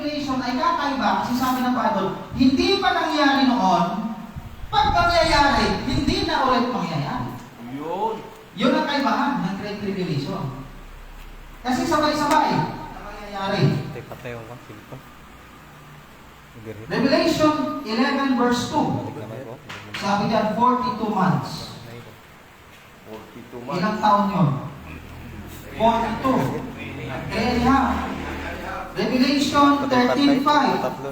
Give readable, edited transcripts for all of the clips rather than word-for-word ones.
tribulation ay kakaiba kasi sabi ng Bible, hindi pa nangyayari noon, pag mangyayari, hindi na ulit mangyayari. Yun ang kaibahan ng Great Tribulation. Kasi sabay-sabay na mangyayari. Revelation 11 verse 2. Sabi diyan, 42 months. 42 months. Ilang taon yun? 42. Kaya Revelation 13:5,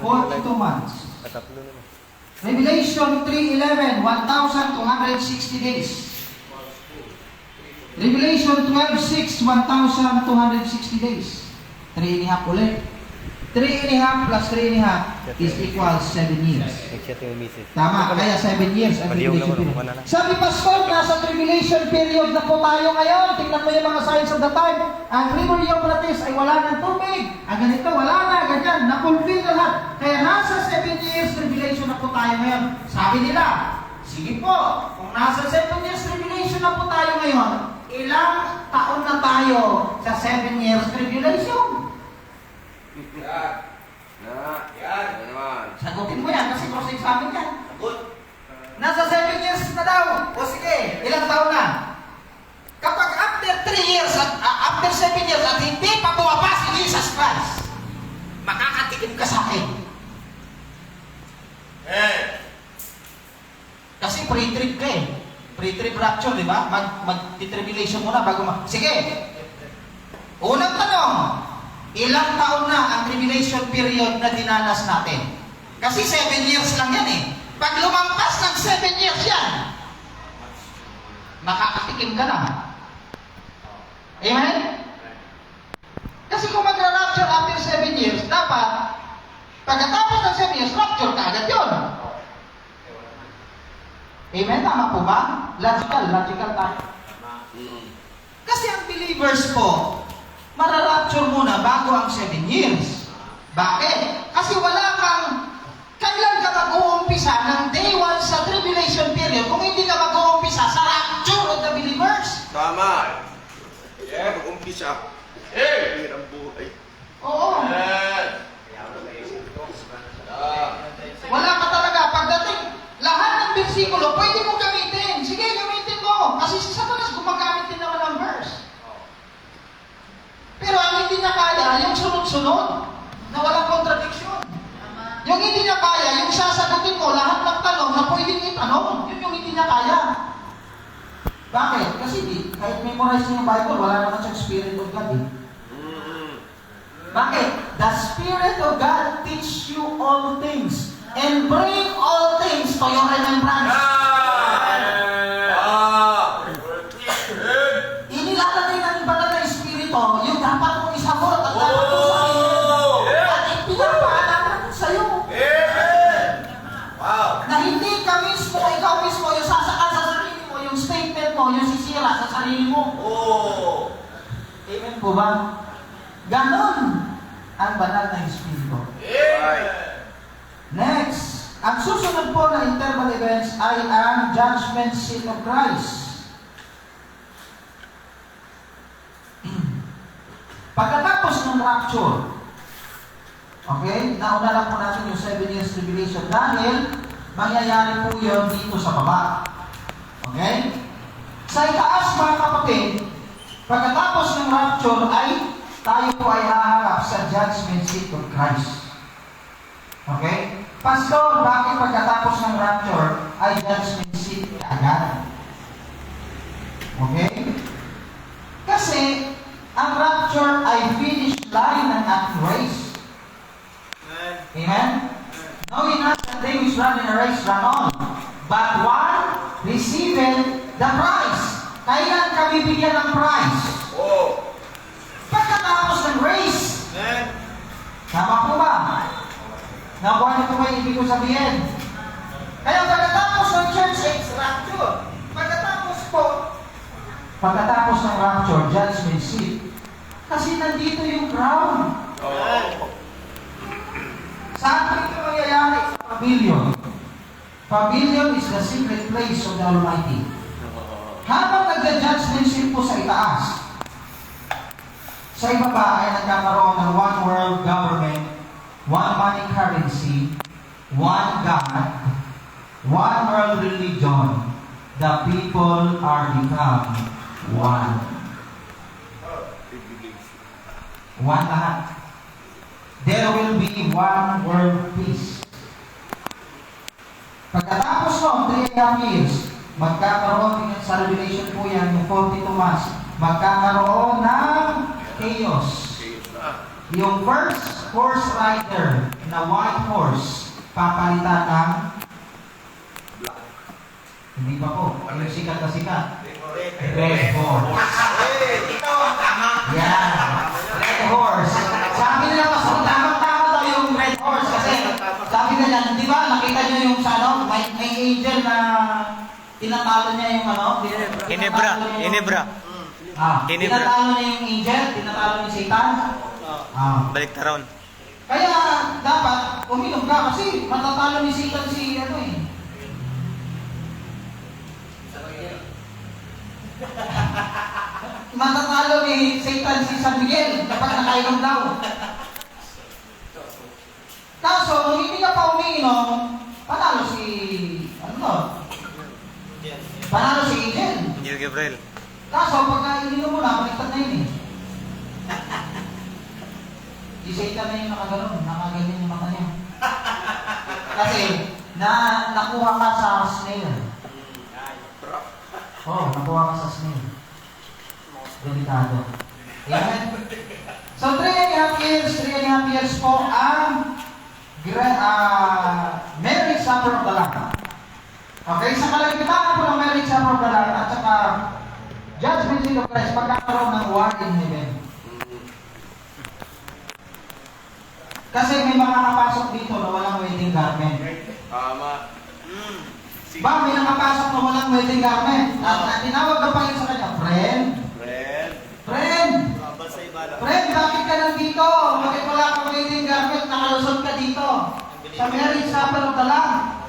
42 months. Revelation 3:11, 1,260 days. Revelation 12:6, 1,260 days. 3.5 ulit. 3.5 plus 3.5 is equals 7 years. Tama, kaya 7 years ang tribulation period. Sabi Pastor, nasa tribulation period na po tayo ngayon. Tingnan mo yung mga signs of the time. Ang river Euphrates ay wala ng tubig. Ang ganito, wala na, ganyan. Na-fulfill na lahat. Kaya nasa 7 years tribulation na po tayo ngayon. Sabi nila, sige po, kung nasa 7 years tribulation na po tayo ngayon, ilang taon na tayo sa 7 years tribulation? Sagutin mo yan kasi cross-examine yan. Nasa 7 years na daw. O sige, ilang taon na? Kapag after 3 years, after 7 years, at hindi pa bumaba si Jesus Christ, makakatikim ka sa akin. Kasi pre-trib ka eh. Pre-trib rapture, di ba? Mag-tribulation muna bago sige. Unang tanong, ilang taon na ang tribulation period na dinanas natin? Kasi 7 years lang yan eh. Pag lumampas ng 7 years yan, makakatikim ka na. Amen? Kasi kung magra-rapture after 7 years, dapat, pagkatapos ng 7 years, rapture ka agad yun. Amen? Tama po ba? Logical tayo. Kasi ang believers po, mararapture muna bago ang 7 years. Bakit? Kasi wala kang, kailan ka mag-uumpisa ng day 1 sa tribulation period kung hindi ka mag-uumpisa sa rapture of the believers? Tama. Mag-umpisa. Hirang buhay. Oo. Wala ka talaga. Pagdating, lahat ng bersikulo, pwede mo gamitin. Sige, gamitin mo. Kasi si Satanas gumagamit din naman ng verse. Pero ang hindi niya kaya, yung sunod-sunod, na walang contradiction. Yung hindi niya kaya, yung sasagutin mo, lahat ng tanong na pwedeng itanong, yun yung hindi niya kaya. Bakit? Kasi kahit memorize niya yung Bible, wala naman siyang Spirit of God eh. Bakit? The Spirit of God teach you all things and bring all things to your remembrance. Inilalagay ng banal na Espiritu yung dapat mong isagot at dapat mong sabihin. At ipinapaalala sa'yo. Na hindi ka mismo, ikaw mismo, yung sasakal sa sarili mo, yung statement mo, yung sisira sa sarili mo. Amen po ba? Ganon ang banal na Espiritu. Next, ang susunod po na interval events ay ang judgment seat of Christ. Pagkatapos ng rapture, okay, nauna lang po natin yung 7 years tribulation dahil mangyayari po yun dito sa baba. Okay? Sa itaas mga kapatid, pagkatapos ng rapture ay tayo po ay haharap sa judgment seat of Christ. Okay? Pastor, bakit pagkatapos ng rapture ay judgment seat agad? Okay? Kasi ang rapture ay finish line ng ating race. Amen? Knowing not that they which run in a race run on, but one receiving the prize. Kailan ka bibigyan ng prize? Pagkatapos ng race. Tama po ba? Nakuha niyo po ba yung ibig ko sabihin? Kaya pagkatapos ng church age, rapture. Pagkatapos ng rapture, judgment seat. Kasi nandito yung crown. Saan po ito mangyayari? Sa pavilion. Pavilion is the secret place of the Almighty. Habang nagja-judgment seat po sa itaas, sa ibaba ay nagkakaroon ng one world government money currency, one God, one world religion, the people are become one. One lahat. There will be one world peace. Pagkatapos noong 3.5 years, magkakaroon sa Revelation po yan, yung 42 months, magkakaroon ng chaos. Yung first horse rider na white horse, papalitan ng hindi pa po, yung sikat na sikat. Red horse. Yan. Red horse. Sabi nila mas tamang-tama daw yung red horse kasi sabi nila, di ba, nakita nyo yung sa ano, may angel na tinatalo niya yung ano? Hinebra. Tinatalo niya yung angel, tinatalo niya Satan. Balik taron. Kaya dapat uminom ka kasi matatalo ni Satan si ano eh. Matatalo ni Satan si San Miguel kapag nakainom daw. Kaso, nung hindi ka pa umiinom, panalo si panalo si Angel. Angel Gabriel. Kaso, pagka ininom mo na, baliktad na yun eh. Si Satan na yung nakaganyan yung mata niya. Kasi, nakuha ka sa snail. Nakuha ka sa snail. Delikado. Amen? So, 3.5 years po ang marriage supper of the Lamb. Okay, sa kalagitnaan po ng marriage supper of the Lamb at saka judgment seat of Christ, pagkakaroon ng war in heaven. Kasi may mga nakapasok dito na walang wedding garment. Tama. Ba, may nakapasok na walang wedding garment. At tinawag na pa yun sa kanya, friend, bakit ka nandito? Bakit wala kang wedding garment? Nakalusot ka dito. Sa marriage supper of the Lamb.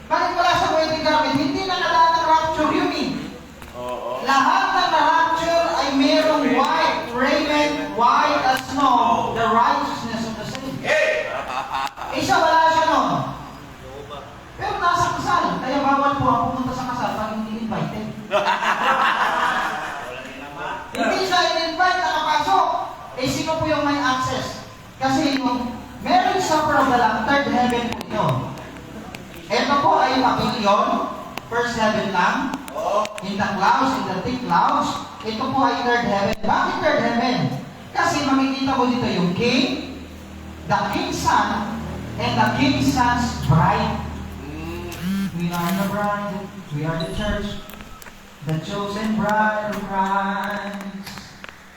Bakit wala sa wedding garment? Hindi nakadaan ng rapture yun eh. Lahat ng na-rapture ay merong white raiment, white as snow, the righteousness of the saints. Isa wala siya no. Pero nasa kasal, kaya bawal po ang pumunta sa kasal pag hindi invited. Hindi siya in-invite, nakapasok. Sino po yung may access? Kasi yung marriage supper of the Lamb, third heaven po ito. Ito po ay pavilion, first heaven lang. In the clouds, in the thick clouds. Ito po ay third heaven. Bakit third heaven? Kasi makikita mo dito yung king, the king's son, and the king's son's bride. We are the bride, we are the church, the chosen bride of Christ.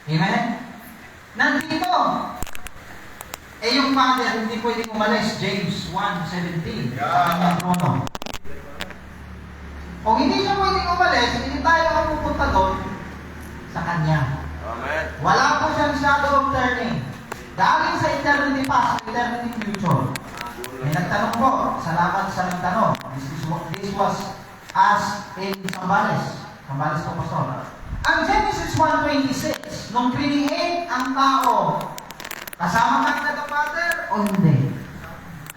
Amen? Nandito. Yung father, hindi pwedeng umalis. James 1:17. Sa kanyang trono. Kung hindi siya pwedeng umalis, hindi tayo ang pupunta doon sa kanya. Amen. Wala po siyang shadow of turning. Dahil sa eternity past, eternity future. May nagtanong po. Salamat sa nagtanong. This was asked in Sambales. Sambales po, Pastor. Ang Genesis 1:26, nung create ang tao, kasama ka na the Father o hindi?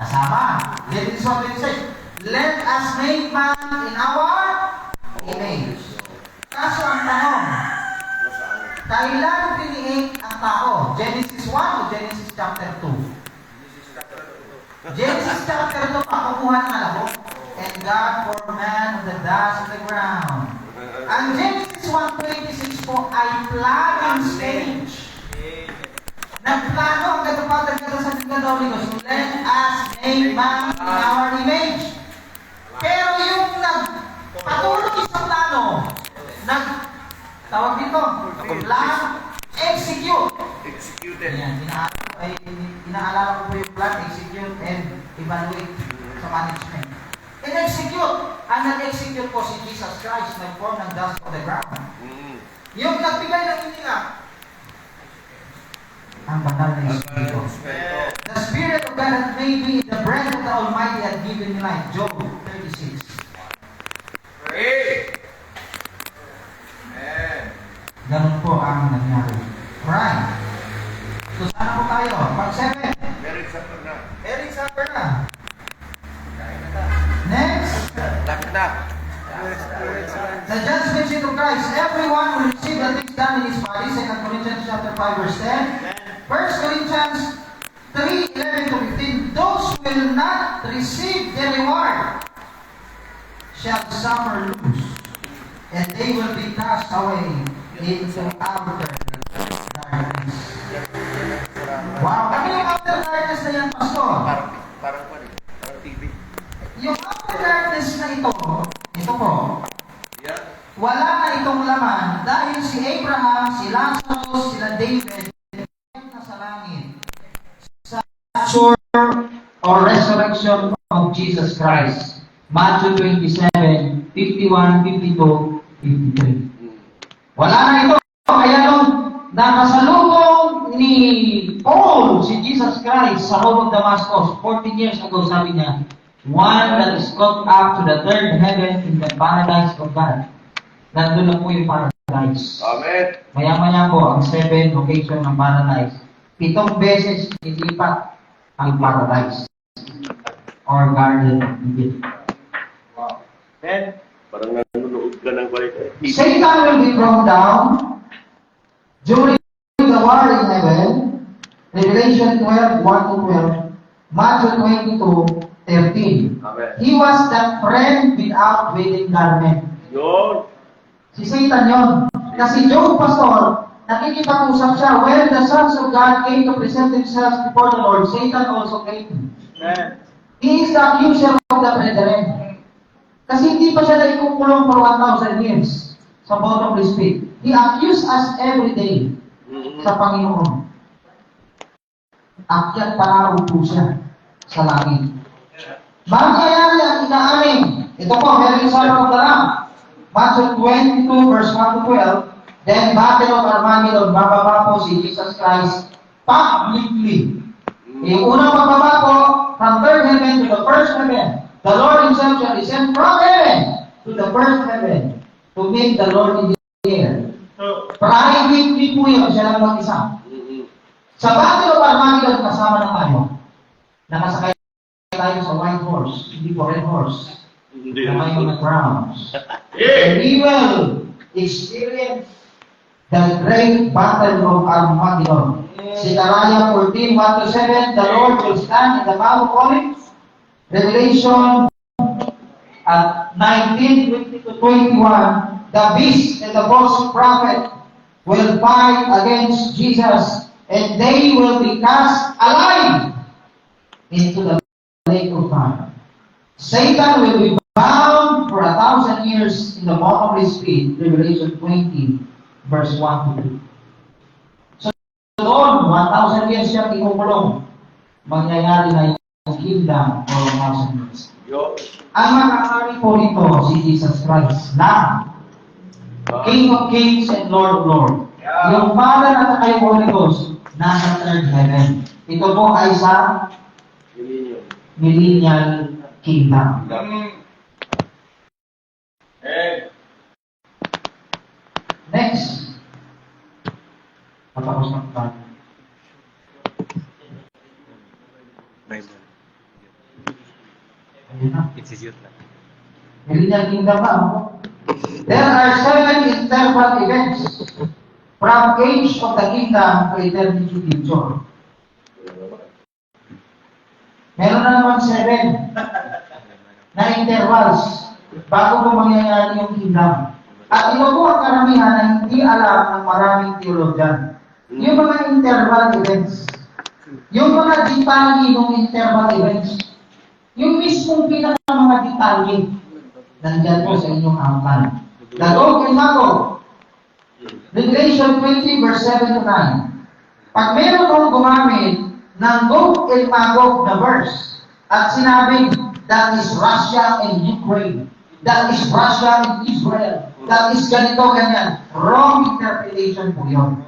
Kasama. Genesis 1:26, let us make man in our image. Kaso ang tanong, kailan create ang tao? Genesis 1 o Genesis chapter 2? Genesis chapter 2, pakukuha ng alabok. And God formed man of the dust of the ground. Ang Genesis 1:26 po ay planning stage. Nagplano ang Father kada sa Holy Ghost. Let us make man in our image. Pero yung nagpatuloy sa plano, tawag dito, plan, execute. Executed. Ayan, inaalala ko po yung plan, execute, and evaluate sa management. In-execute. Ang nag-execute po si Jesus Christ, nag-form ng dust of the ground. Yung nagbigay ng inila, ang banal na Espiritu. The Spirit of God had made me, the breath of the Almighty had given me life. Job 36. Pray. Amen. Ganun po ang nangyari. Right. So, sana po tayo? Pag 7. Very Eric Supper na. Next. Lapit na. The judgment seat of Christ. Everyone will receive the things done in his body. 2 Corinthians chapter 5 verse 10. 1 Corinthians 3:11 to 15. Those who will not receive the reward shall suffer loss, and they will be cast away into outer darkness. Wow, ano yung outer darkness na yan, Pastor? Parang TV. Yung outer darkness na ito po, Yeah. wala na itong laman dahil si Abraham, si Lazarus, sila David, na sa langit sa rapture or resurrection of Jesus Christ. Matthew 27, 51, 52, 53. Wala na ito. Kaya nung nakasalubong ni Paul, si Jesus Christ, sa road of Damascus, 14 years ago, sabi niya, one that is caught up to the third heaven in the paradise of God. Nandun lang po yung paradise. Amen. Maya-maya po ang 7 location ng paradise. 7 beses ilipat ang paradise or garden of Eden. Parang nanonood ka ng balik. Satan will be thrown down during the war in heaven. Revelation 12, 1 to 12. Matthew 22, 13. Amen. He was the friend without wedding garment. Yun. Si Satan yon. Kasi Job, Pastor, nakikipag-usap siya. When the sons of God came to present themselves before the Lord, Satan also came. Amen. He is the accuser of the brethren. Kasi hindi pa siya naikukulong for 1,000 years sa bottomless pit. He accused us every day sa Panginoon. Akyat para po siya sa langit. Mangyayari ang ika-anim. Ito po, very sorry of the Ram. Matthew 22 verse 1 to 12. Then Battle of Armageddon, bababa po si Jesus Christ publicly. Yung unang pagbaba po, from third heaven to the first heaven. The Lord Himself shall descend from heaven to the first heaven to meet the Lord in the air. Privately po yun, siya lang mag-isa. Sa Battle of Armageddon, kasama na tayo. Nakasakay tayo sa white horse, hindi po red horse. Na may mga crowns. And we will experience the great battle of Armageddon. Zechariah 14, 1 to 7, the Lord will stand in the Mount of Olives. Revelation at 19, 20 to 21, the beast and the false prophet will fight against Jesus, and they will be cast alive into the lake of fire. Satan will be bound for 1,000 years in the bottomless pit. Revelation 20, verse 1 to 2. So, doon, 1,000 years siya inukulong. Mangyayari na yung kingdom for 1,000 years. Ang makakari po nito, si Jesus Christ, na King of Kings and Lord of Lords. Yung Father at kay Holy Ghost, nasa third heaven. Ito po ay sa millennial kingdom. Next. Patapos na tayo. Bible. Ayun na. Institute na. Millennial kingdom ba? There are 7 interval events from age of the kingdom to eternity future. Meron na naman 7 na intervals bago po mangyayari yung kingdom. At ito po ang karamihan na hindi alam ng maraming theologian. Yung mga interval events, yung mga detalye ng interval events, yung mismong pinaka mga detalye, nandyan po sa inyong angkan. Gagawin nato, Revelation 20 verse 7 to 9. Pag meron kong gumamit ng Gog and Magog na verse, at sinabing, that is Russia and Ukraine, that is Russia and Israel, that is ganito, ganyan. Wrong interpretation po yun.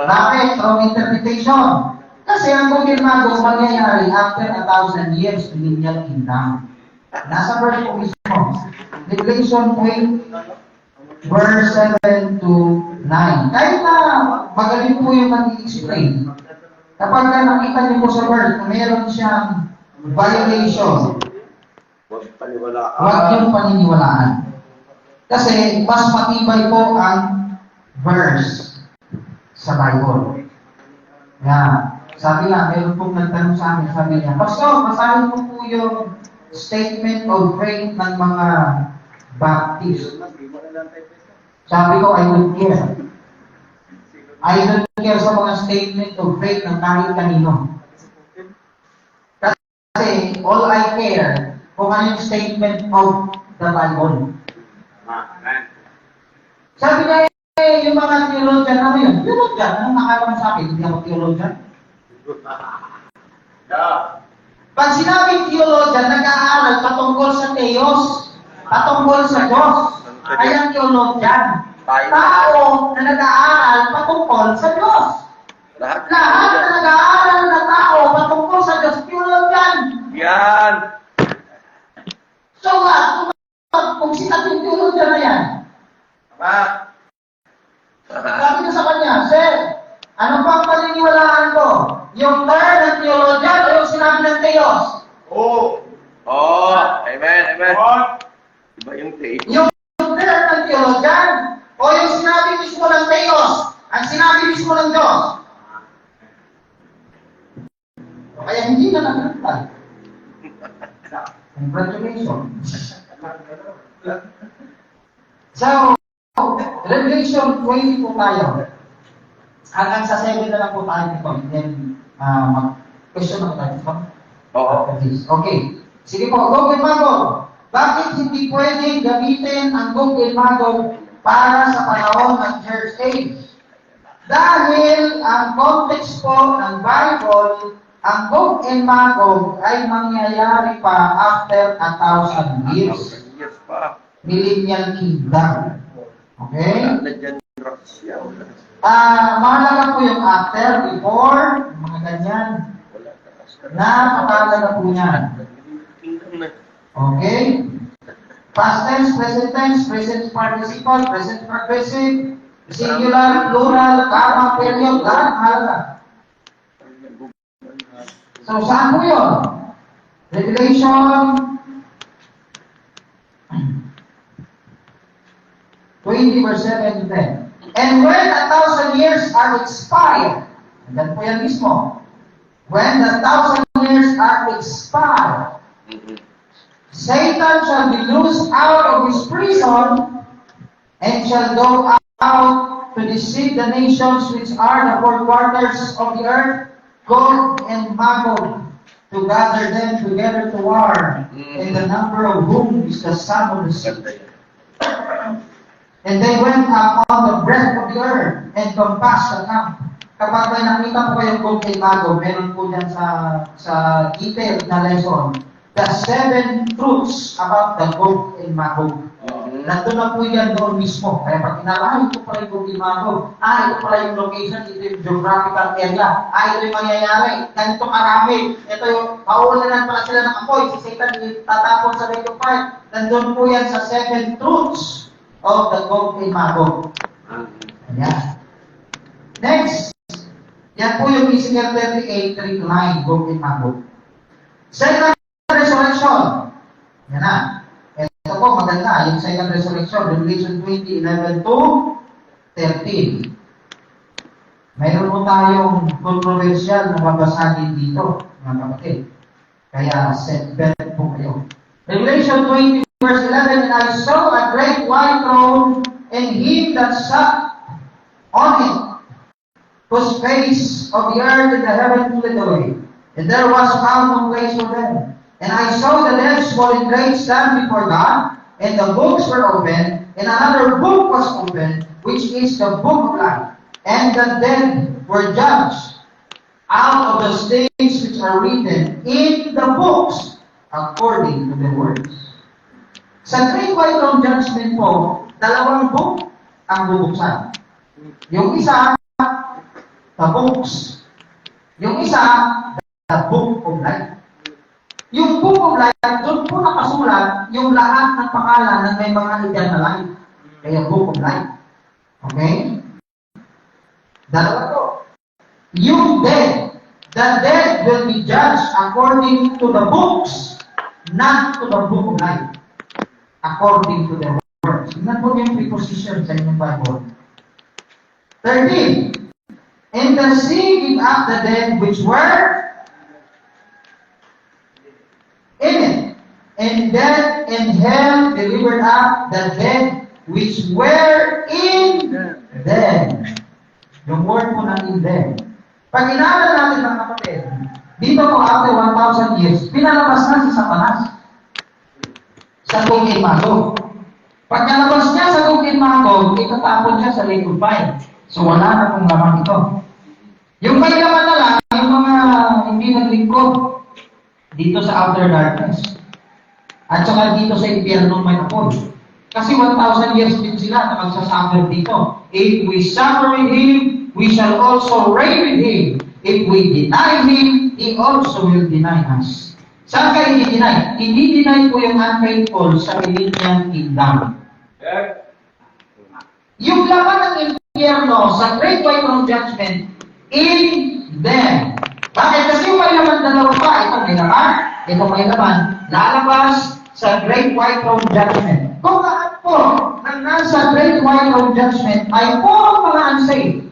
Bakit wrong interpretation? Kasi ang Gog and Magog mangyayari after 1,000 years millennial kingdom. Nasa verse po mismo. Revelation 20 verse 7 to 9. Kahit na magaling po yung nag-explain, Kapag nakita niyo po sa word na meron siyang violation, Huwag paniwalaan. huwag yung paniniwalaan. Kasi mas matibay po ang verse sa Bible. Yan. Sabi nga, meron pong nagtanong sa akin, sabi niya, Pastor, basahin mo po yung statement of faith ng mga Baptist. Sabi ko, I don't care. I don't care sa mga statement of faith ng kahit kanino. Kasi all I care kung ano yung statement of the Bible. Sabi niya, yung mga theologian, ano yun? Theologian, anong nakalaman sa akin? Hindi ako theologian. Pag sinabing theologian, nag-aaral patungkol sa Theos, patungkol sa Diyos. Kaya theologian. Tao na nag-aaral patungkol sa Diyos. Lahat na nag-aaral na tao patungkol sa Diyos, theologian. Yan! So what? Kung sinabing theologian na yan, sabi ko sa kanya, Sir, ano pa ang paniniwalaan ko? Yung term ng theologian o yung sinabi ng Theos? Amen, amen. Iba yung tape. Yung term ng theologian o yung sinabi mismo ng Theos? Ang sinabi mismo ng Diyos? Kaya hindi na nagkakal. Congratulations. So, Revelation 20 po tayo. Hanggang sa 7 na lang po tayo nito. And then, question na tayo dito. Okay. Sige po, Gog and Magog. Bakit hindi pwedeng gamitin ang Gog and Magog para sa panahon ng Church Age? Dahil ang context po ng Bible, ang Gog and Magog ay mangyayari pa after 1,000 years. Yes pa. Millennial Kingdom. Okay? Nandiyan Russia. Mahalaga po yung after, before, mga ganyan. Napakalaga po yan. Okay? Past tense, present participle, present progressive, singular, plural, comma, period, lahat mahalaga. So, saan po yun? Revelation 20 verse 7 to 10. And when 1,000 years are expired, and then po yan mismo, when the 1,000 years are expired, Satan shall be loosed out of his prison and shall go out to deceive the nations which are the four quarters of the earth, Gog and Magog, to gather them together to war, and the number of whom is the sum of the sea. And they went up on the breadth of the earth and compassed the camp. Kapag may nakita po kayong Gog and Magog, meron po dyan sa detailed na lesson, the 7 truths about the Gog and Magog. Nandun na po yan doon mismo. Kaya pag kinalahan, ito pala yung Gog and Magog. Ito pala yung location, ito yung geographical area. Ito yung mangyayari. Ganito karami. Ito yung mauulanan pala sila ng apoy. Si Satan tatapon sa lake of fire. Nandun po yan sa 7 truths of the Gog and Magog. Ayan. Next, yan po yung Ezekiel 38, 3-9, Gog and Magog. Second resurrection. Yan na. Ito po, maganda. Yung second resurrection, Revelation 20, 11 to 13. Mayroon po tayong controversial na babasahin dito, mga kapatid. Kaya, set bet po kayo. Revelation 20, verse 11, and I saw a great white throne, and him that sat on it, whose face of the earth and the heaven fled away. And there was found no place for them. And I saw the dead swollen great stand before God, and the books were opened, and another book was opened, which is the book of life. And the dead were judged out of the things which are written in the books, according to the words. Sa Great White Throne Judgment po, 2 book ang bubuksan. Yung isa, the books. Yung isa, the book of life. Yung book of life, doon po nakasulat yung lahat ng pangalan ng may mga eternal life. Kaya book of life. Okay? 2 to. Yung dead, The dead will be judged according to the books, not to the book of life. According to their works. Tingnan po yung preposition sa inyong Bible. 13. And the sea gave up the dead which were in it. And death and hell delivered up the dead which were in them. Yung word po na in them. Pag inaral natin ng kapatid, dito po after 1,000 years, pinalabas na si Satanas sa Gog and Magog. Pag nalabas niya sa Gog and Magog, itatapon siya sa lake of fire. So wala na pong laman ito. Yung may laman na lang, yung mga hindi naglingkod dito sa outer darkness. At saka dito sa impyerno may apoy. Kasi 1,000 years din sila na magsasuffer dito. If we suffer with Him, we shall also reign with Him. If we deny Him, He also will deny us. Saan kayo hindi-deny? Hindi-deny po yung unfaithful sa Millennial Kingdom. Yung laman ng impyerno sa Great White Throne Judgment, in them. Bakit? Kasi yung may laman dalawa pa, ito may laman, ito may laman, lalabas sa Great White Throne Judgment. Kung lahat po ng nasa Great White Throne Judgment ay puro mga unsaved.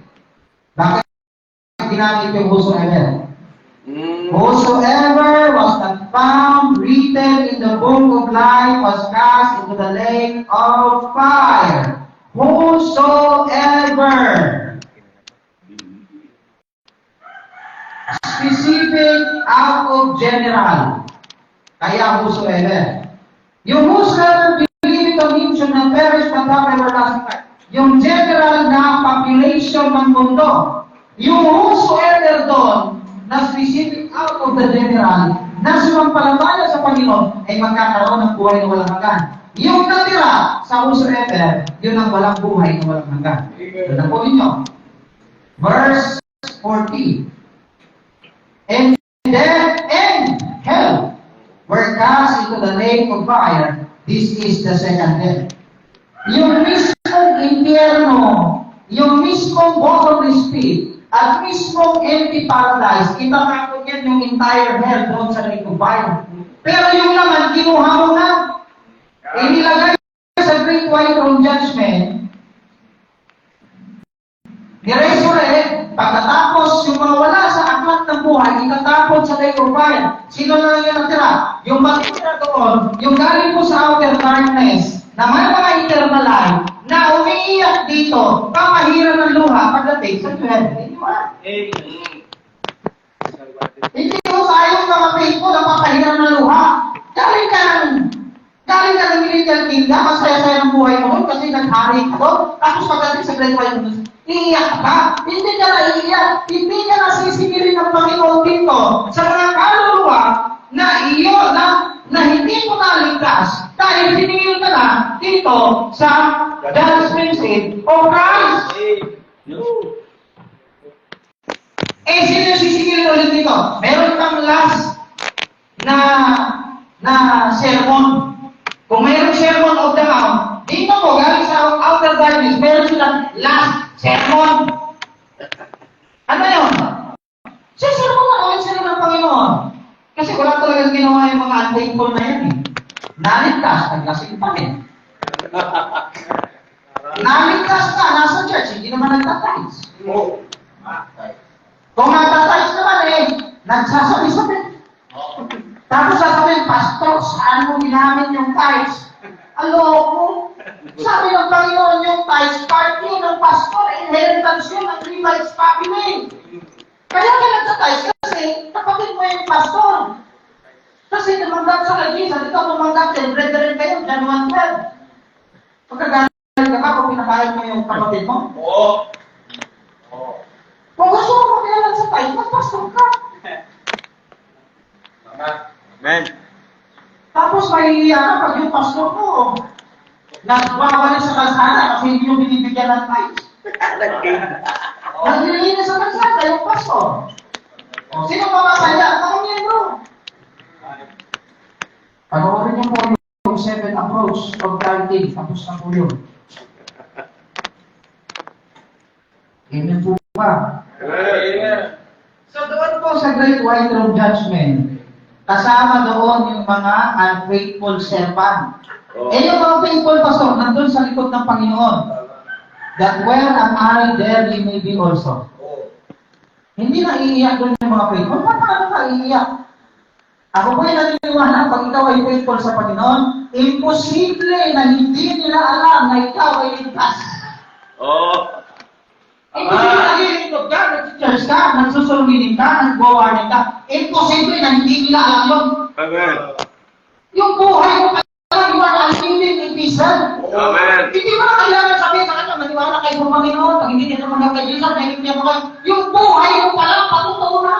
Bakit ginamit yung whosoever? Whosoever was not found written in the book of life was cast into the lake of fire. Whosoever. Specific out of general. Kaya whosoever. Yung whosoever believe the mission na perish but have everlasting life. Yung general na population ng mundo. Yung whosoever doon na specific out of the general na sumampalataya sa Panginoon ay magkakaroon ng buhay na walang hanggan. Yung natira sa whosoever, yun ang walang buhay na walang hanggan. Yun na po ninyo. Verse 40. And death and hell were cast into the lake of fire. This is the second death. Yung mismong impyerno, yung mismong bottomless pit, at mismong empty paradise, itatapon yan yung entire hell doon sa lake of fire. Pero yung naman, kinuha mo na. Inilagay sa Great White Throne Judgment, ni-resurrect, pagkatapos yung mga wala sa aklat ng buhay, itatapon sa lake of fire. Sino na lang yung natira? Yung matira doon, yung galing po sa outer darkness, na may mga eternal life, na umiiyak dito, pamahiran ng luha pagdating sa 12. Hindi ko sayang mga mo na papahiran ng luha. Galing ka ng Millennial Kingdom, masaya-saya ng buhay mo doon kasi naghari ka doon. Tapos pagdating sa Great White Throne, iiyak ka. Hindi ka na iiyak. Hindi ka na sisingilin ng Panginoon dito sa mga kaluluwa na iyo na hindi mo naligtas dahil siningil ka na dito sa judgment seat of Christ. Sino yung sisingil ulit dito? Meron kang last na sermon. Kung mayroong sermon of the mount, dito po, galing sa outer darkness, meron silang last sermon. Ano yun? Sermon na ulit sila ng Panginoon. Kasi wala talagang ginawa yung mga unfaithful na yan eh. Naligtas, naglasing pa rin. Naligtas ka, nasa church, hindi naman nagtatize. Kung nagtatize naman eh, nagsasabi-sabi. Tapos sasabihin, Pastor, saan mo ginamit yung tithes? Aloko. Sabi ng Panginoon yung tithes, part yun ng pastor, inheritance yun ng Levites family. Kaya ka nagtatize kasi kapatid mo yung pastor. Kasi tumanggap sa kagisa, dito tumanggap din, brethren kayo, John 1:12. Pagkagaling ka ba kung pinakayag mo yung kapatid mo? Oo. Kung gusto mo makilalan sa tithes, magpastor ka. Amen. Tapos mahihiya ka pag yung pastor mo nagwawali sa kalsada kasi hindi yung binibigyan ng tithes. Naglilinis sa kalsada yung pastor. Sino makakaya? Ang miyembro. Panoorin niyo po yung 7 approach of tithing. Tapos na po yun. Amen po ba? Amen. So doon po sa the great white throne judgment, kasama doon yung mga unfaithful servant. Eh yung mga faithful pastor, nandun sa likod ng Panginoon. That where am I, there you may be also. Hindi na iiyak doon yung mga faithful. Paano ka iiyak? Ako po yung naniniwala, pag ikaw ay faithful sa Panginoon, imposible na hindi nila alam na ikaw ay ligtas. Hindi nila nalilingkod ka, nag-church ka, nagsusulunginin ka, nag-warning ka. Imposible na hindi nila alam yun. Amen. Yung buhay mo pala, you are living in peace. Amen. Hindi mo na kailangan sabihin sa kanya, maniwala kayo sa Panginoon, pag hindi nito mga kay Jesus, nahihintay mo kayo. Yung buhay mo pala, patutuo na.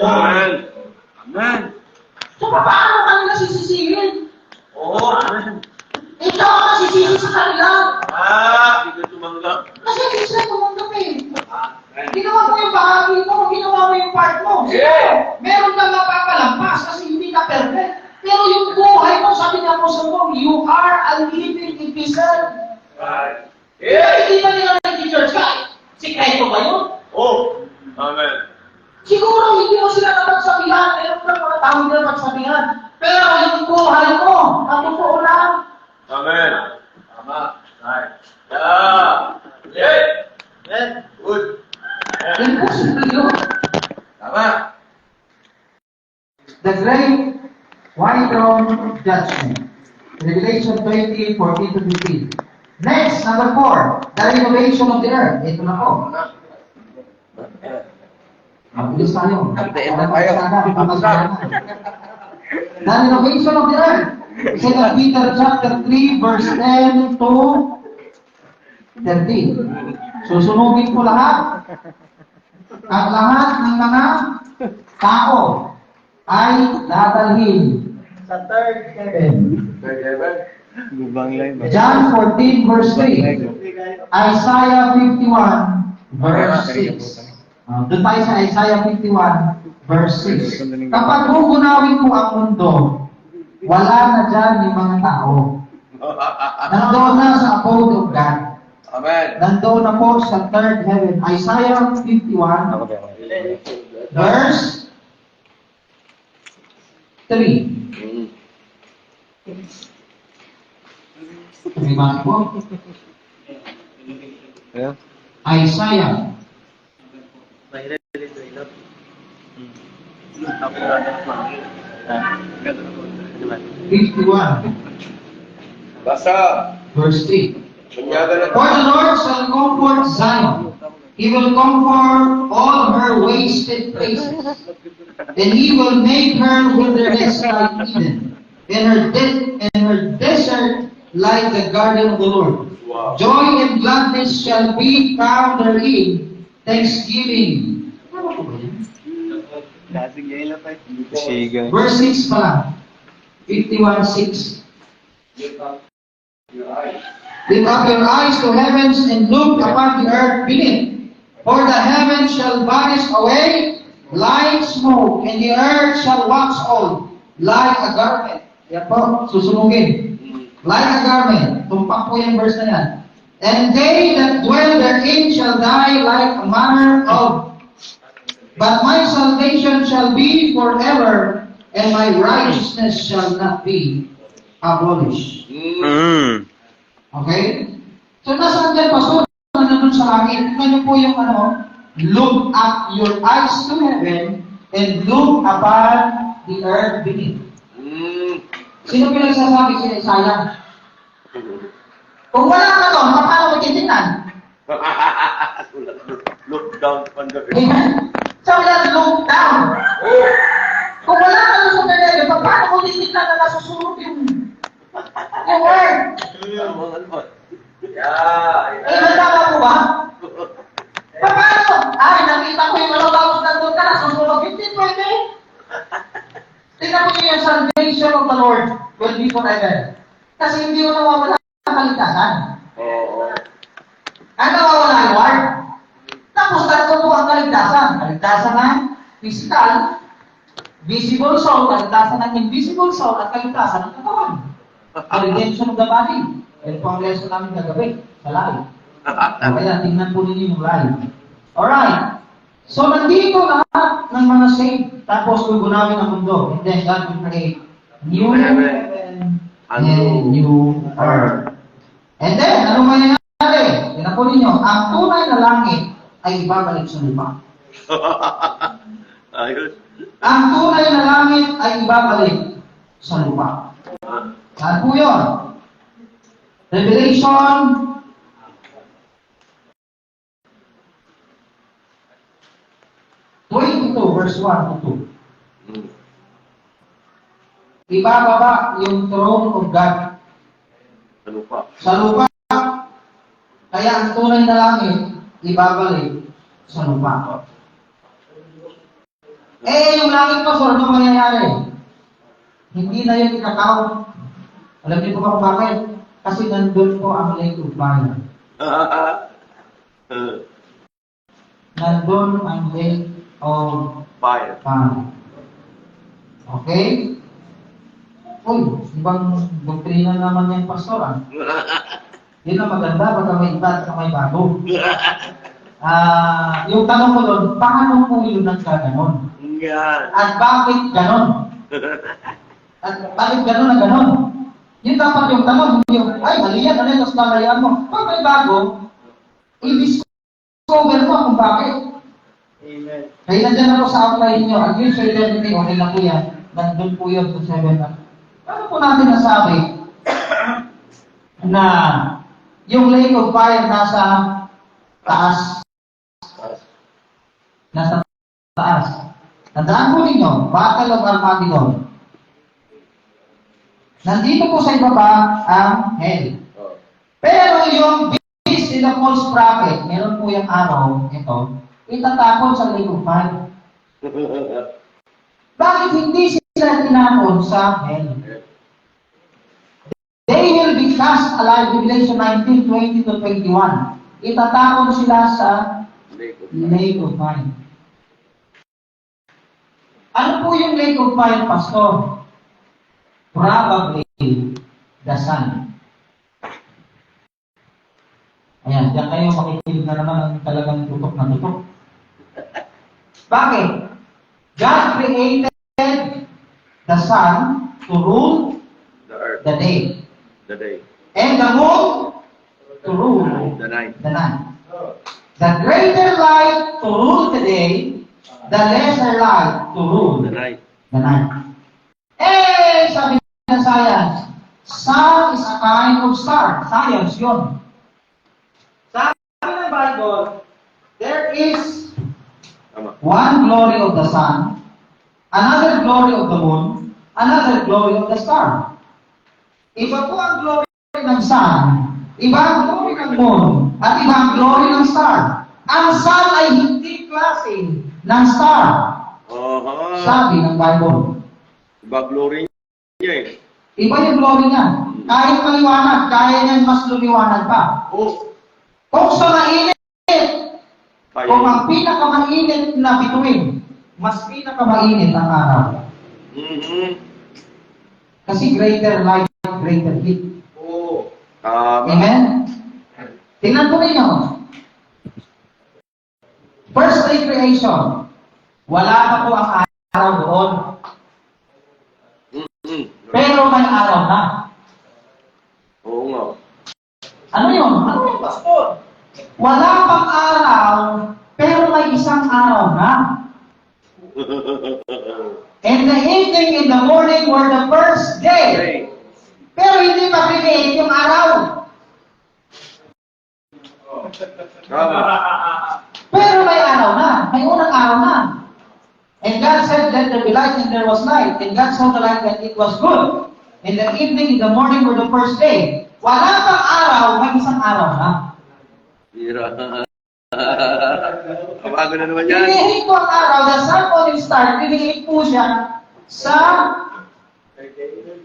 Amen. Amen. So, paano ka nila sisisihin? Amen. Ikaw ang nasisisi sa kanila. Hindi ka tumanggap. Kasi hindi sila tumanggap eh. Ginawa mo yung bahagi mo, ginawa mo yung part mo. Yeah. Meron kang mapapalampas kasi hindi ka perfect. Pero yung buhay mo, sabi nga po sa mo, you are a living epistle. Hindi ba nila nag-church ka? Sikreto ba yun? Amen. Siguro hindi mo sila napagsabihan, meron ka mga tao nila napagsabihan. Pero yung buhay mo, ang totoo lang. Amen. Tama. Right. Yeah. Amen. Good. Imposible yun. Tama. The great white throne judgment. Revelation 20, 14 to 15. Next, number 4, the renovation of the earth. Ito na po. Mabilis tayo. The renovation of the earth. Second Peter chapter 3, verse 10 to 13. Susunugin po lahat. Ang lahat ng mga tao ay dadalhin sa third heaven. Gubang live. John 14 verse 3. Isaiah 51 verse 6. Doon tayo sa Isaiah 51 verse 6. Kapag gugunawin ko ang mundo, wala na dyan yung mga tao. Nandoon na sa abode of God. Amen. Nandoon na po sa third heaven. Isaiah 51 verse 3. Terima po. Isaiah. Basa. Verse 3. Sunyaga na For the Lord shall comfort Zion. He will comfort all her wasted places. And he will make her wilderness like Eden, and her desert like the garden of the Lord. Wow. Joy and gladness shall be found therein, thanksgiving. Ano po ba yun? Siga. Verse 6 pa lang. 51:6. Lift up your eyes to heavens and look upon the earth beneath. For the heavens shall vanish away like smoke, and the earth shall wax old like a garment. Yan po, susunugin. Like a garment. Tumpak po yung verse na yan. And they that dwell therein shall die like a manner of. But my salvation shall be forever, and my righteousness shall not be abolished. Okay? So, nasaan dyan, Pastor? Nandun sa langit. Tingnan niyo po yung look up your eyes to heaven and look upon the earth beneath. Sino pinagsasabi si Isaiah? Kung wala ka doon, paano mo titignan? Look down on the earth. Amen? Sabi yan, look down. Kung wala ka doon sa ganyan, paano mo titignan na nasusunod yung word? Amen, tama po ba? Paano? Ay, nakita ko yung malabawos na doon ka, nasusunod. Hindi pwede. Tingnan mo yung salvation of the Lord will be forever. Kasi hindi mo nawawala ang kaligtasan. Ang nawawala yung Lord. Tapos tatlo po ang kaligtasan. Kaligtasan ng physical, visible soul, kaligtasan ng invisible soul, at kaligtasan ng katawan. The redemption of the body. Yan po ang lesson namin kagabi sa live. Kaya tingnan po ninyo yung live. Alright. So, nandito lahat ng mga saved, tapos gugunawin ang mundo. And then God will create new heaven and new earth. And then, ano mangyayari? Yan po ninyo, ang tunay na langit ay ibabalik sa lupa. Ayos. Ang tunay na langit ay ibabalik sa lupa. Saan po yun? Revelation 22, verse 1 to 2. Ibababa yung throne of God Ano pa? sa lupa. Kaya ang tunay na langit, ibabalik sa lupa. Yung langit pa, so ano mangyayari? Hindi na yung ikakaw. Alam niyo po ba kung bakit? Kasi nandun po ang lake of fire. Nandun ang lake of Fire. fire. Okay? Uy, ibang doktrina naman yan, pastor, ah. Yun ang maganda, baka may iba at may bago. Yung tanong ko doon, paano po yun nagkaganon? Yan. At bakit ganon? At bakit ganon na ganon? Yun dapat yung tanong, yung, ay, mali yan, tapos lalayan mo. Pag may bago, i-discover mo kung bakit. Amen. Kaya nandiyan ako sa outline nyo, at yung certainty, okay na po yan, nandun po yun sa 7 na. Ano po natin nasabi na yung lake of fire nasa taas? Nasa taas. Tandaan po ninyo, Battle of Armageddon. Nandito po sa ibaba ang hell. Pero yung beast in the false prophet, meron po yung araw, ito, itatapon sa lake of fire. Bakit hindi sila tinapon sa hell? They will be cast alive, Revelation 19, 20 to 21. Itatapon sila sa lake of fire. Ano po yung lake of fire, pastor? Probably the sun. Ayan, diyan kayo makikinig na naman ang talagang tutok na tutok. Bakit? God created the sun to rule The earth. the day. The day. And the moon to rule The night. the night. The greater light to rule the day, the lesser light to rule The night. the night. Sabi ng science, sun is a kind of star. Science yun. Sabi ng Bible, there is Tama. one glory of the sun, another glory of the moon, another glory of the star. Iba po ang glory ng sun, iba ang glory ng moon, at iba ang glory ng star. Ang sun ay hindi klase ng star. Sabi ng Bible. Iba glory niya eh. Iba yung glory niya. Kahit maliwanag, kaya niyan mas lumiwanag pa. Kung sa mainit, kung ang pinakamainit na bituin, mas pinakamainit ang araw. Kasi greater light, greater heat. Tama. Amen? Tingnan po ninyo. First day creation, wala pa po ang araw doon. Pero may araw na. Oo nga. Ano yun? Ano yun, pastor? Wala pang araw, pero may isang araw na. And the evening and the morning were the first day. Hey. Pero hindi pa create yung araw. Tama. Pero may araw na. May unang araw na. And God said, let there be light, and there was light. And God saw the light, and it was good. And the evening and the morning were the first day. Wala pang araw, may isang araw na. Hira. Kabago na naman yan. Pinihit ko ang araw, the sun, moon, and star, pinihit po siya sa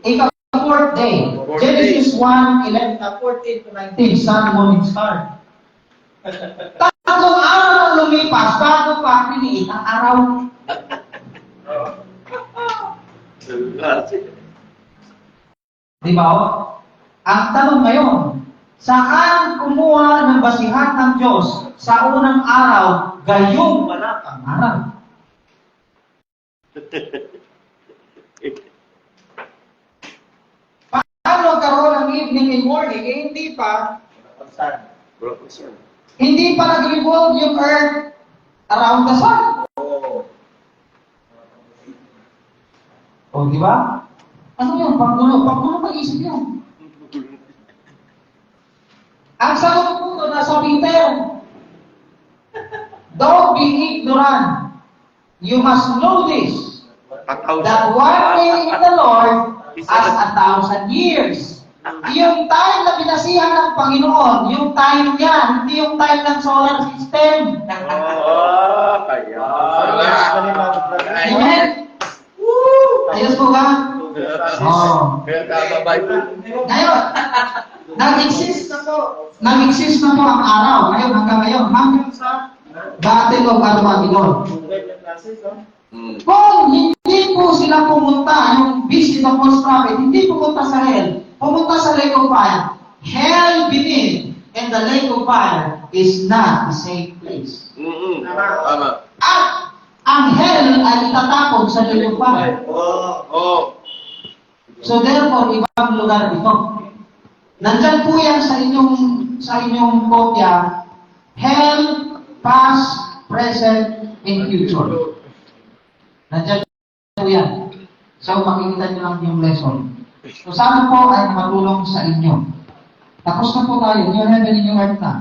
ika-4th day. Genesis 1, 11, 14 to 19, sun, moon, and star. Tatlong araw ang lumipas bago pa pinihit ang araw. Di ba? Ang tanong ngayon, saan kumuha ng basihan ng Diyos sa unang araw, gayong wala Ang araw. Paano karoon ng evening and morning? Eh, hindi pa. Professor. Hindi pa nag-revolve yung earth around the sun. O, di ba? Ano yun? Panggulo. Panggulo mag-isip yun. Ang sagot po doon nasa Peter, don't be ignorant. You must know this, that one day in the Lord as 1,000 years. Yung time na binasihan ng Panginoon, yung time niya, hindi yung time ng solar system. Kaya. Amen? Ayos po ba? Oh. Kaya tama ba ito? Ngayon, nag-exist na po ang araw. Ngayon, hanggang sa Battle of Armageddon. Kung hindi po sila pumunta, yung beast in the false prophet, hindi pumunta sa hell, pumunta sa lake of fire. Hell beneath and the lake of fire is not a safe place. Tama. At ang hell ay itatapon sa lake of fire. So therefore, ibang lugar ito. Nandyan po yan sa inyong kopya, hell, past, present, and future. Nandyan po yan. So makikita nyo lang yung lesson. So sana po ay matulong sa inyo. Tapos na po tayo, new heaven and new earth na.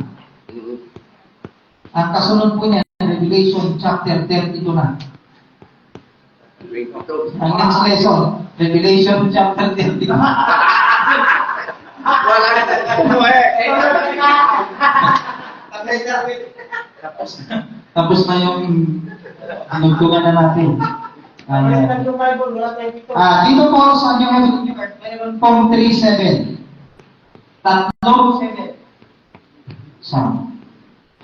Ang kasunod po niya, Revelation chapter 32 na. Ang next lesson, Revelation chapter 32. Tapos na yung nagtungan na natin. Dito po sa New Heaven and New Earth, meron pong 3-7. Tatlong 7. So,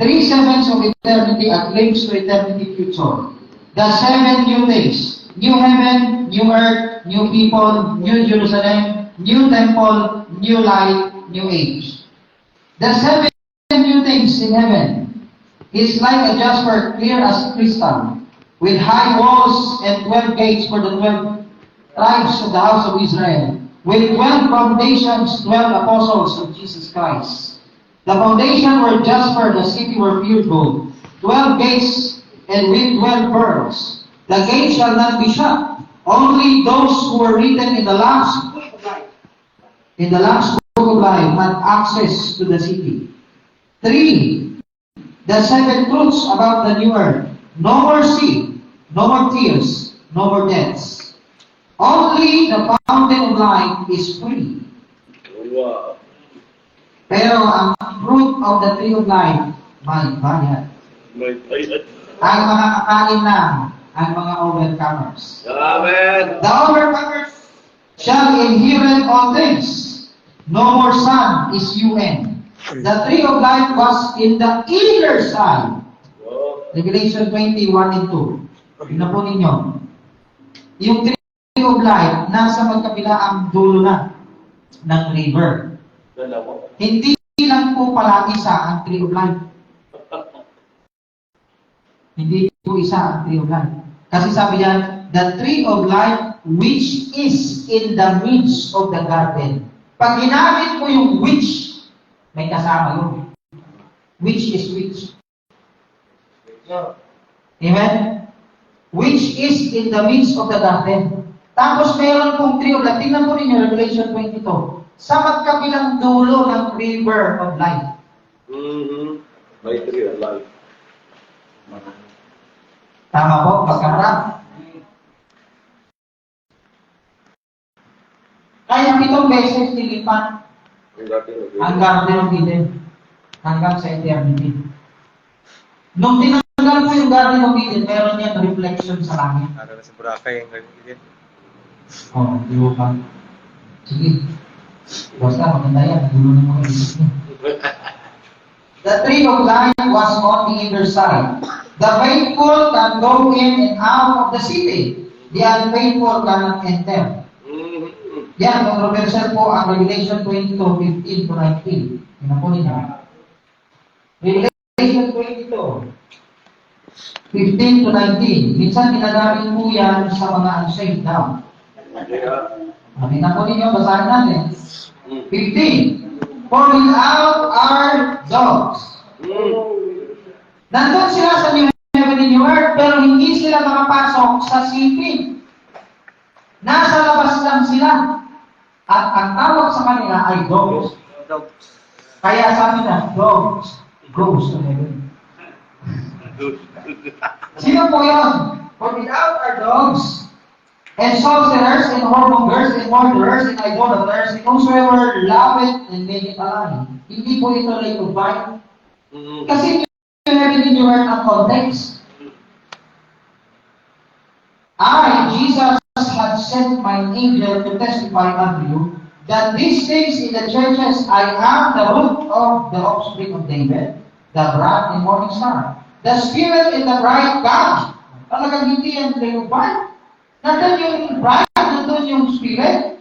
3 sevens of eternity at links to eternity future. The 7 new things. New heaven, new earth, new people, new Jerusalem, new temple, new light, new age. The 7 new things in heaven is like a jasper, clear as crystal, with high walls and 12 gates for the 12 tribes of the house of Israel, with 12 foundations, 12 apostles of Jesus Christ. The foundation were jasper, the city were pure gold, 12 gates and with 12 pearls. The gates shall not be shut. Only those who were written in the Lamb's book of life, had access to the city. 3. The 7 truths about the new earth. No more sea, no more tears, no more deaths. Only the fountain of life is free. Wow. Pero ang fruit of the tree of life, may bayad. May bayad. Ang mga kakain lang, ang mga overcomers. Amen. The overcomers shall inherit all things. No more sun is UN. The tree of life was in the inner side. Wow. Revelation 21 and 2. Tingnan po ninyo. Yung tree of life, nasa magkabila ang dulo na ng river. Dalawa. Hindi lang po pala isa ang tree of life. Hindi po isa ang tree of life. Kasi sabi yan, the tree of life which is in the midst of the garden. Pag ginamit mo yung which, may kasama yun. Which is which. Amen? Which is in the midst of the garden. Tapos meron pong tree of life. Tingnan po ninyo, Revelation 22. Sa magkabilang dulo ng river of life. May tree of life. Tama po, pagkaharap. Kaya 7 beses nilipat ang Garden of Eden hanggang sa eternity. Nung tinanggal po yung Garden of Eden, meron yan reflection sa langit. Ano na sa Boracay yung ganyan. Oh, di ba pa? Sige. Basta maganda yan. Dulo ng mga isip niya. The tree of life was on the inner side. The faithful can go in and out of the city. The unfaithful cannot enter. Yan, controversial po ang Revelation 22:15 to 19. Tingnan po ninyo. Revelation 22. 15 to 19. Minsan ginagamit po yan sa mga unsaved now. Yeah. Tingnan po ninyo, basahin natin. Mm. 15. For without are dogs. Nandun sila sa New Heaven and New Earth, pero hindi sila makapasok sa siping. Nasa labas lang sila. At ang tawag sa kanila ay dogs. Kaya sabi na, dogs goes to heaven. Sino po yun? For without are dogs, and sorcerers, and whoremongers, and murderers, and idolaters, and whosoever loveth and maketh a lie. Hindi po ito lake of fire. Kasi New Heaven and New Earth ang context. I, Jesus, had sent my angel to testify unto you that these things in the churches I am the root of the offspring of David, the bright and morning star, the Spirit and the bride God. Talagang hindi yan lake of fire. Nandun yung bride, nandun yung Spirit.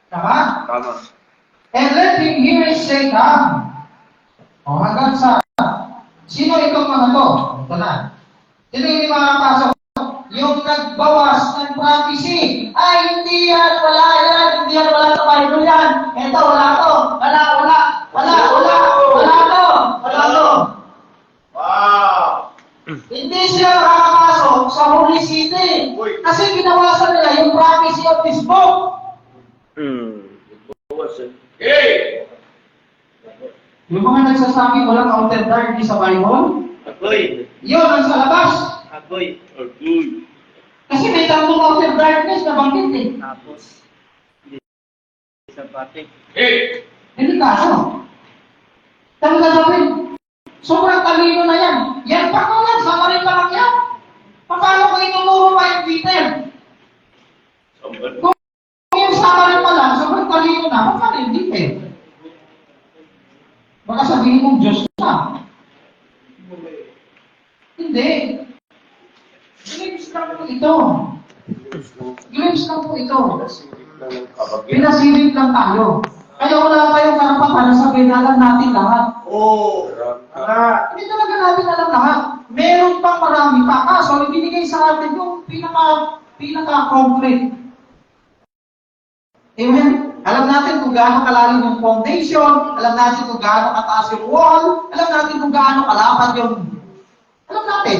Tama? Tama. And let him hear his say, come. O hanggang sa, sino itong mga to? Ito na. Sino yung makapasok? Yung nagbawas ng prophecy. Ay, hindi yan, wala yan, hindi yan, wala sa Bible yan. Ito, wala to. Wala to. Wow! Hindi sila makakapasok sa Holy City. Kasi ginawasan nila yung prophecy of this book. Hey! Yung mga nagsasabi walang outer darkness sa Bible, Agoy! yun ang sa labas. Agoy! Kasi may tatlong outer darkness na banggit eh. Tapos, sa batik. Hey! Hindi kaso. Talaga sabihin, sobrang talino na yan. Yan pa ko yan, sama rin pa lang yan. Paano ko itunuro pa yung Peter? Kung yung sama rin pa lang, sobrang talino na, paano yung Peter? Baka sabihin mong Diyos na. Hindi. Glimpse lang po ito. Glimpse lang po ito. Pinasilip lang tayo. Kaya wala kayong karapatan na sabihin alam natin lahat. Hindi talaga natin alam lahat. Meron pang marami pa. Kaso, ibinigay sa atin yung pinaka-complete. Amen? Alam natin kung gaano kalalim yung foundation. Alam natin kung gaano kataas yung wall. Alam natin kung gaano kalapad yung... Alam natin.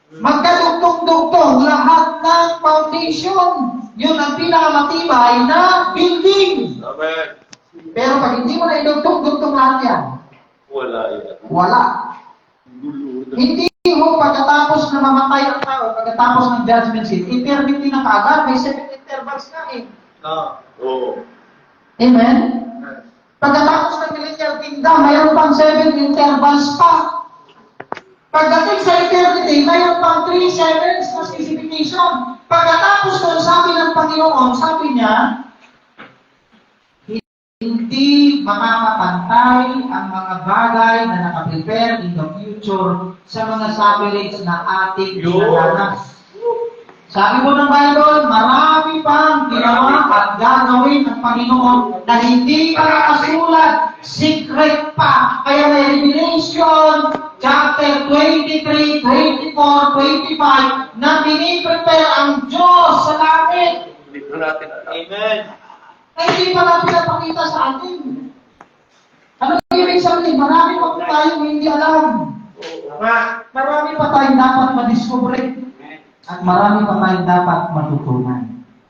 Magkadugtong-dugtong lahat ng foundation. Yun ang pinakamatibay na building. Amen. Pero pag hindi mo na idugtong-dugtong lahat yan, Wala yan. wala. Hindi mo pagkatapos na mamatay ang tao, pagkatapos ng judgment seat, eternity na kagad, may 7 intervals na eh. Oo. Amen? Pagkatapos ng millennial kingdom, mayroon pang 7 intervals pa. Pagdating sa eternity, mayroon pang 3 sevens na specification. Pagkatapos doon, sabi ng Panginoon, sabi niya, hindi makakapantay ang mga bagay na nakaprepare in the future sa mga sacrilege na ating dinaranas. Sabi po ng Bible, marami pang ginawa at gagawin ng Panginoon na hindi pa nakasulat, secret pa. Kaya may Revelation chapter 23, 24, 25 na piniprepare ang Diyos sa langit. Dito natin alam. Amen. Ay, hindi pa natin pinapakita sa atin. Ano ibig sabihin? Marami pa po tayong hindi alam. Marami pa tayong dapat madiscover. At marami pa tayong dapat matutunan.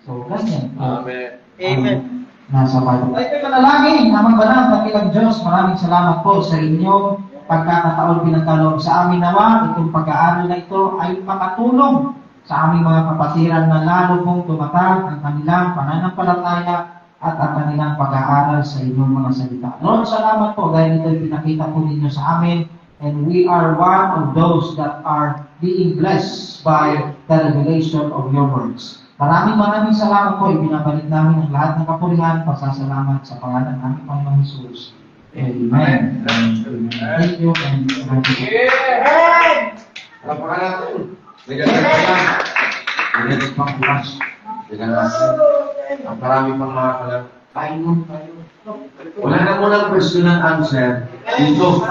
So, ganyan. Amen. Amen. Nasa Bible. Ay, ito manalangin. Amang banal, dakilang Diyos, maraming salamat po sa inyong pagkakataon pinagkaloob sa amin nawa. Itong pag-aaral na ito ay makatulong sa aming mga kapatiran na lalo pong tumatag ang kanilang pananampalataya at ang kanilang pag-aaral sa inyong mga salita. Lord, salamat po dahil ito'y pinakita po ninyo sa amin, and we are one of those that are being blessed by the revelation of your words. Maraming salamat po. Ibinabalik namin ang lahat ng kapurihan, pasasalamat sa pangalan ng aming Panginoong Jesus. Amen. Thank you and thank you. Lapakan natin. Bigyan natin lang. Bigyan pang bukas. Bigyan natin. Ang marami pang mga kalang. Painom tayo. Wala na munang question and answer. Dito.